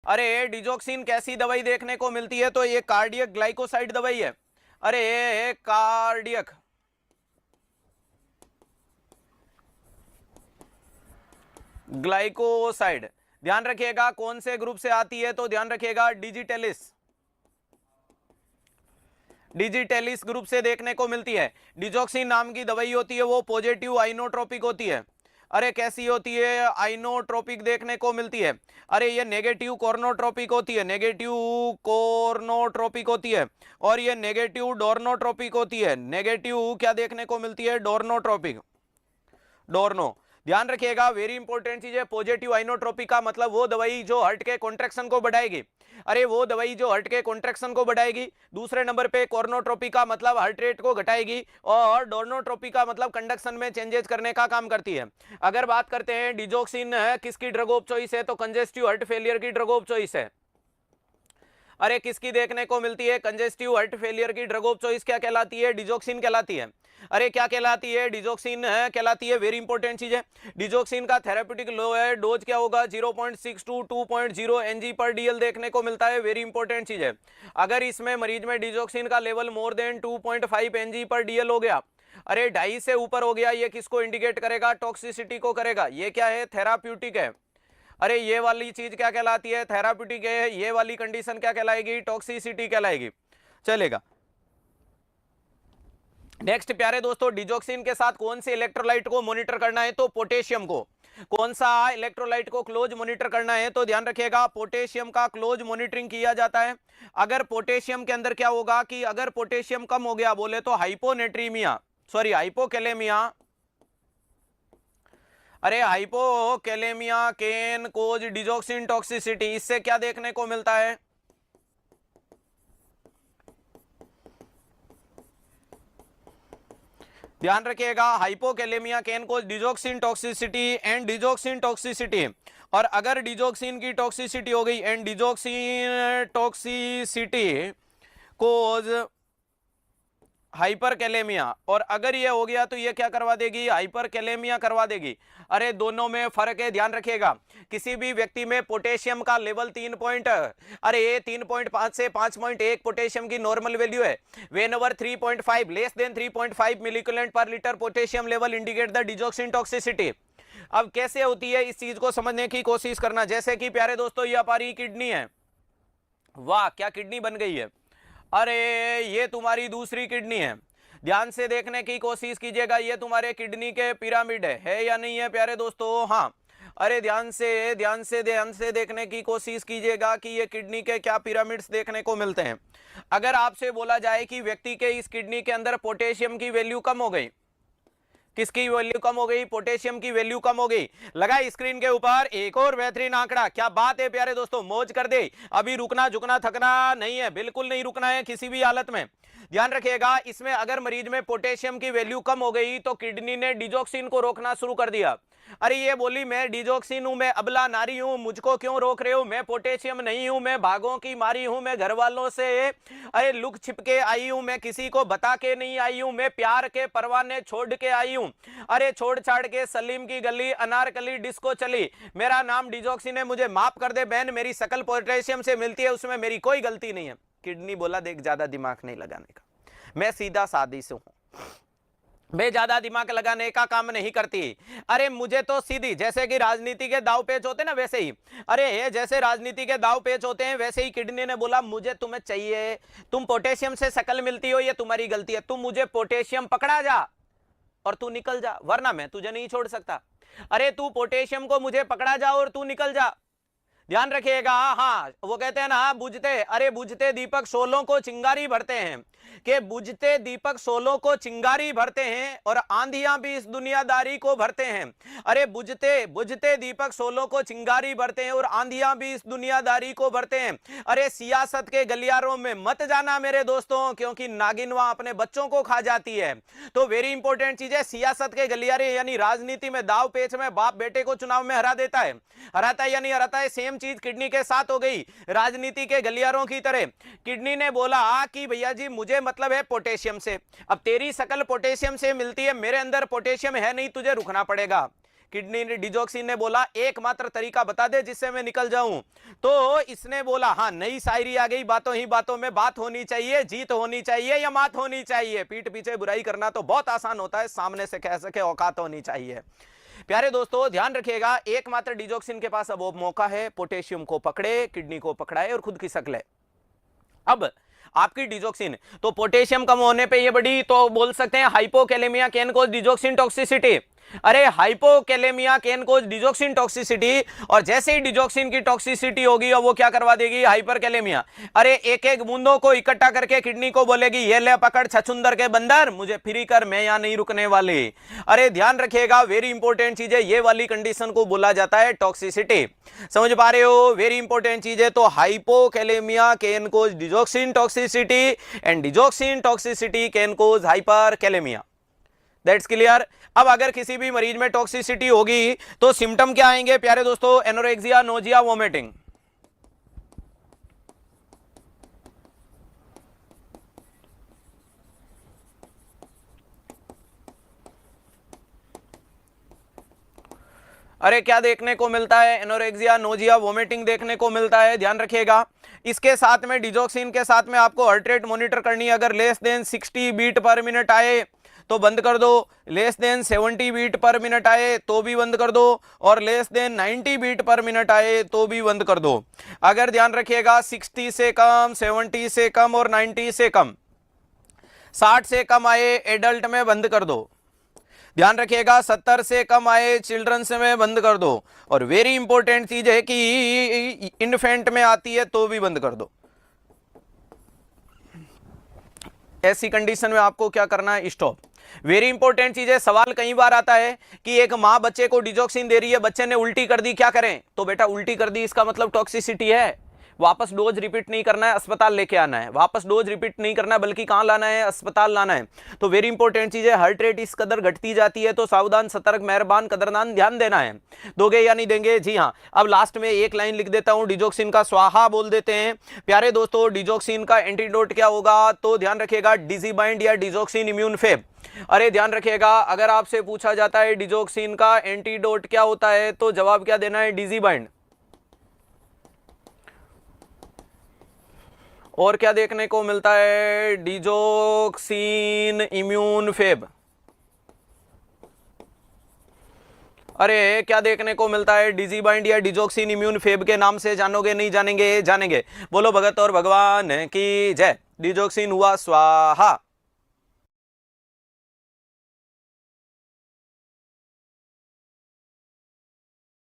अरे डिजोक्सिन कैसी दवाई देखने को मिलती है? तो ये कार्डियक ग्लाइकोसाइड दवाई है। अरे कार्डियक ग्लाइकोसाइड, ध्यान रखिएगा कौन से ग्रुप से आती है? तो ध्यान रखिएगा डिजिटेलिस, डिजिटेलिस ग्रुप से देखने को मिलती है। डिजोक्सिन नाम की दवाई होती है वो पॉजिटिव आइनोट्रोपिक होती है। अरे कैसी होती है? आइनोट्रोपिक देखने को मिलती है। अरे ये नेगेटिव कॉर्नोट्रोपिक होती है, नेगेटिव कॉर्नोट्रोपिक होती है। और ये नेगेटिव डोर्नोट्रोपिक होती है। नेगेटिव क्या देखने को मिलती है? डोर्नोट्रोपिक, डोर्नो। ध्यान रखिएगा वेरी इंपॉर्टेंट चीज है, पॉजिटिव आइनोट्रोपिक का मतलब वो दवाई जो हार्ट के कॉन्ट्रैक्शन को बढ़ाएगी। अरे वो दवाई जो हार्ट के कॉन्ट्रैक्शन को बढ़ाएगी। दूसरे नंबर पे कॉर्नोट्रोपिक का मतलब हार्ट रेट को घटाएगी, और डोर्नोट्रोपिक का मतलब कंडक्शन में चेंजेस करने का काम करती है। अगर बात करते हैं डिजोक्सिन किसकी ड्रग ऑफ चॉइस है? तो कंजेस्टिव हार्ट फेलियर की ड्रग ऑफ चॉइस है। अरे किसकी देखने को मिलती है? कंजेस्टिव हार्ट फेलियर की ड्रग ऑफ चॉइस क्या कहलाती है? डिजोक्सिन कहलाती है। अरे क्या कहलाती है? डिजोक्सिन कहलाती है। वेरी इंपॉर्टेंट चीज है। डिजोक्सिन का थेराप्यूटिक लो है डोज क्या होगा? 0.6 टू 2.0 एनजी पर डीएल देखने को मिलता है। वेरी इंपॉर्टेंट चीज है। अगर इसमें मरीज में डिजोक्सिन का लेवल मोर देन 2.5 एनजी पर डीएल हो गया, अरे 2.5 से ऊपर हो गया, ये किसको इंडिकेट करेगा? टॉक्सिसिटी को करेगा। ये क्या है? थेराप्यूटिक है। अरे ये वाली चीज क्या कहलाती है? थेराप्यूटिक है। ये वाली कंडीशन क्या कहलाएगी? टॉक्सिसिटी कहलाएगी। चलेगा। नेक्स्ट प्यारे दोस्तों, डिजोक्सिन के साथ कौन से इलेक्ट्रोलाइट को मॉनिटर करना है? तो पोटेशियम को। कौन सा इलेक्ट्रोलाइट को क्लोज मॉनिटर करना है? तो ध्यान रखिएगा पोटेशियम का क्लोज मॉनिटरिंग किया जाता है। अगर पोटेशियम के अंदर क्या होगा कि अगर पोटेशियम कम हो गया बोले तो हाइपोनेट्रीमिया, सॉरी हाइपोकैलेमिया, अरे hypokalemia can cause digoxin toxicity. इससे क्या देखने को मिलता है? ध्यान रखिएगा hypokalaemia can cause digoxin toxicity and digoxin toxicity. और अगर डिजोक्सिन की टॉक्सिसिटी हो गई and digoxin toxicity cause hyperkalaemia, और अगर ये हो गया तो ये क्या करवा देगी? हाइपरकैलेमिया करवा देगी। अरे दोनों में फर्क है, ध्यान रखिएगा। किसी भी व्यक्ति में पोटेशियम का लेवल 3.5 से 5.1 पोटेशियम की नॉर्मल वैल्यू है। व्हेनेवर 3.5 लेस देन 3.5 मिलीकुलेंट पर litre potassium level indicate the digoxin toxicity. अब कैसे होती है इस चीज को समझने की कोशिश करना। जैसे कि प्यारे दोस्तों ये हमारी किडनी है, वाह क्या किडनी बन गई है। अरे ये तुम्हारी दूसरी किडनी है, ध्यान से देखने की कोशिश कीजिएगा। ये तुम्हारे किडनी के पिरामिड है या नहीं है प्यारे दोस्तों? हाँ। अरे ध्यान से देखने की कोशिश कीजिएगा कि ये किडनी के क्या पिरामिड्स देखने को मिलते हैं। अगर आपसे बोला जाए कि व्यक्ति के इस किडनी के अंदर पोटेशियम की वैल्यू कम हो गई, किसकी वैल्यू कम हो गई? पोटेशियम की वैल्यू कम हो गई। लगा स्क्रीन के ऊपर एक और बेहतरीन आंकड़ा। क्या बात है प्यारे दोस्तों, मौज कर दे। अभी रुकना झुकना थकना नहीं है, बिल्कुल नहीं रुकना है किसी भी हालत में। ध्यान रखिएगा इसमें अगर मरीज में पोटेशियम की वैल्यू कम हो गई तो किडनी ने डिजोक्सिन को रोकना शुरू कर दिया। अरे ये बोली मैं डिजोक्सिन हूं, मैं अबला नारी हूं, मुझको क्यों रोक रहे हो? मैं पोटेशियम नहीं हूं, मैं भागों की मारी हूं, मैं घर वालों से अरे लुक छिप के आई हूं, मैं किसी को बता के नहीं आई हूं, मैं प्यार के परवाने छोड़ के आई हूं। अरे छोड़ छाड़ के सलीम की गली अनारकली डिस्को चली, मेरा नाम डिजोक्सिन है, मुझे माफ कर दे बहन, मेरी शकल पोटेशियम से मिलती है, उसमें मेरी कोई गलती नहीं है। किडनी बोला देख ज्यादा दिमाग नहीं लगाने का, मैं सीधा सादी से हूं, मैं ज्यादा दिमाग लगाने का काम नहीं करती। अरे मुझे तो सीधी, जैसे कि राजनीति के दाव पेच होते ना वैसे ही, अरे ये जैसे राजनीति के दाव पेच होते हैं वैसे ही किडनी ने बोला मुझे तुम्हें चाहिए, तुम पोटेशियम से शकल मिलती हो, ये तुम्हारी गलती है, तुम मुझे पोटेशियम पकड़ा जा और तू निकल जा, वरना मैं तुझे नहीं छोड़ सकता। अरे तू पोटेशियम को मुझे पकड़ा जा और तू निकल जा। ध्यान रखिएगा। हाँ वो कहते हैं ना बुझते, अरे बुझते दीपक शोलों को चिंगारी भरते हैं, कि बुझते दीपक शोलों को चिंगारी भरते हैं और आंधियां भी इस दुनियादारी को भरते हैं। अरे बुझते दीपक शोलों को चिंगारी भरते हैं और आंधियां भी इस दुनियादारी को भरते हैं। अरे सियासत के गलियारों में मत जाना मेरे दोस्तों, क्योंकि नागिन वहां अपने बच्चों को खा जाती है। तो वेरी इंपॉर्टेंट चीज है, सियासत के गलियारे यानी राजनीति में दाव पेच में बाप बेटे को चुनाव में हरा देता है, हराता है या नहीं हराता है। सेम चीज किडनी के साथ हो गई, राजनीति के गलियारों की तरह। किडनी ने बोला कि भैया जी मुझे मतलब है पोटेशियम से, अब तेरी शकल पोटेशियम से मिलती है, मेरे अंदर पोटेशियम है नहीं, तुझे रुकना पड़ेगा। किडनी ने, डिजोक्सिन ने बोला एकमात्र तरीका बता दे जिससे मैं निकल जाऊं। तो इसने बोला हाँ, नई शायरी आ गई, बातों ही बातों में बात होनी चाहिए, जीत होनी चाहिए या मात होनी चाहिए। पीठ पीछे बुराई करना तो बहुत आसान होता है, सामने से कह सके औकात होनी चाहिए। प्यारे दोस्तों ध्यान रखिएगा, एकमात्र डिजोक्सिन के पास अब वो मौका है, पोटेशियम को पकड़े, किडनी को पकड़ाए और खुद खिसक ले। अब आपकी डिजोक्सिन तो पोटेशियम कम होने पे ये बड़ी, तो बोल सकते हैं hypokalemia can cause digoxin toxicity. अरे hypokalemia can cause digoxin toxicity, और जैसे ही डिजोक्सिन की टॉक्सिसिटी होगी और वो क्या करवा देगी, हाइपरकैलेमिया। अरे एक एक बूंदों को इकट्ठा करके किडनी को बोलेगी ये ले पकड़ छछुंदर के बंदर, मुझे फ्री कर, मैं यहां नहीं रुकने वाली। अरे ध्यान रखिएगा, वेरी इंपॉर्टेंट चीज है, ये वाली कंडीशन को बोला जाता है टॉक्सिसिटी। समझ पा रहे हो, वेरी इंपॉर्टेंट चीज है। तो hypokalemia can cause digoxin toxicity and digoxin toxicity can cause hyperkalaemia. That's clear. अब अगर किसी भी मरीज में टॉक्सिसिटी होगी तो सिम्टम क्या आएंगे प्यारे दोस्तों, एनोरेक्सिया, नोजिया, वोमिटिंग। अरे क्या देखने को मिलता है, एनोरेक्सिया, नोजिया, वोमिटिंग देखने को मिलता है। ध्यान रखिएगा, इसके साथ में डिजोक्सिन के साथ में आपको हार्ट रेट मॉनिटर करनी है। अगर less than 60 beat per minute आए तो बंद कर दो, less than 70 beat per minute आए तो भी बंद कर दो, और less than 90 beat per minute आए तो भी बंद कर दो। अगर ध्यान रखिएगा 60 से कम, 70 से कम और 90 से कम, 60 से कम आए एडल्ट में बंद कर दो। ध्यान रखिएगा 70 से कम आए चिल्ड्रंस में बंद कर दो, और वेरी इंपॉर्टेंट चीज है कि इन्फेंट में आती है तो भी बंद कर दो। ऐसी कंडीशन में आपको क्या करना है, स्टॉप। वेरी इंपॉर्टेंट चीज है, सवाल कई बार आता है कि एक मां बच्चे को डिजोक्सिन दे रही है, बच्चे ने उल्टी कर दी, क्या करें? तो बेटा उल्टी कर दी इसका मतलब टॉक्सिसिटी है, वापस डोज रिपीट नहीं करना है, अस्पताल लेके आना है। वापस डोज रिपीट नहीं करना है, बल्कि कहां लाना है, अस्पताल लाना है। तो वेरी इंपॉर्टेंट चीज है, हार्ट रेट इस कदर घटती जाती है तो सावधान, सतर्क, मेहरबान, कदरदान, ध्यान देना है। दोगे या नहीं देंगे? जी हाँ। अब लास्ट में एक लाइन लिख देता हूं, डिजोक्सिन का स्वाहा बोल देते हैं। प्यारे दोस्तों डिजोक्सिन का एंटीडोट क्या होगा, तो ध्यान रखिएगा डिजिबाइंड या डिजोक्सिन इम्यून फेब। अरे ध्यान रखिएगा, अगर आपसे पूछा जाता है डिजोक्सिन का एंटीडोट क्या होता है तो जवाब क्या देना है, डिजिबाइंड। और क्या देखने को मिलता है, डिजोक्सिन इम्यून फेब। अरे क्या देखने को मिलता है, डिजिबाइंड या डिजोक्सिन इम्यून फेब के नाम से जानोगे नहीं जानेंगे? जानेंगे। बोलो भगत और भगवान की जय। डिजोक्सिन हुआ स्वाहा।